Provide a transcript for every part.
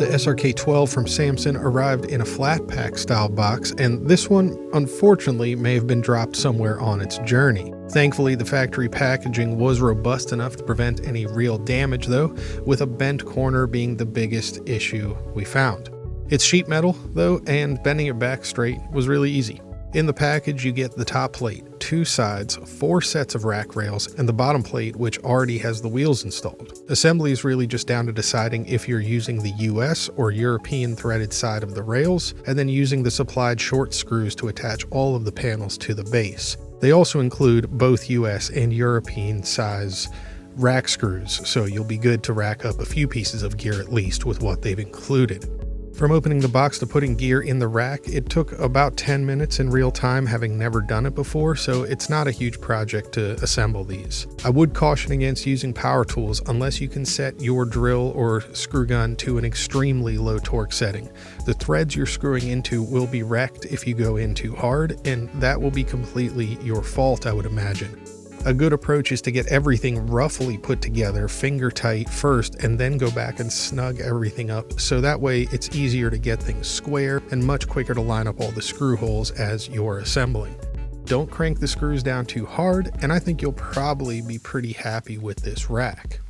The SRK-12 from Samson arrived in a flat pack style box, and this one, unfortunately, may have been dropped somewhere on its journey. Thankfully, the factory packaging was robust enough to prevent any real damage though, with a bent corner being the biggest issue we found. It's sheet metal though, and bending it back straight was really easy. In the package, you get the top plate, 2 sides, 4 sets of rack rails, and the bottom plate, which already has the wheels installed. Assembly is really just down to deciding if you're using the US or European threaded side of the rails, and then using the supplied short screws to attach all of the panels to the base. They also include both US and European size rack screws, so you'll be good to rack up a few pieces of gear at least with what they've included. From opening the box to putting gear in the rack, it took about 10 minutes in real time, having never done it before, so it's not a huge project to assemble these. I would caution against using power tools unless you can set your drill or screw gun to an extremely low torque setting. The threads you're screwing into will be wrecked if you go in too hard, and that will be completely your fault, I would imagine. A good approach is to get everything roughly put together, finger tight first, and then go back and snug everything up, so that way it's easier to get things square and much quicker to line up all the screw holes as you're assembling. Don't crank the screws down too hard, and I think you'll probably be pretty happy with this rack.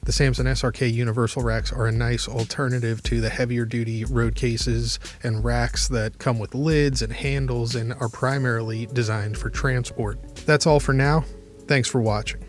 The Samson SRK universal racks are a nice alternative to the heavier duty road cases and racks that come with lids and handles and are primarily designed for transport. That's all for now. Thanks for watching.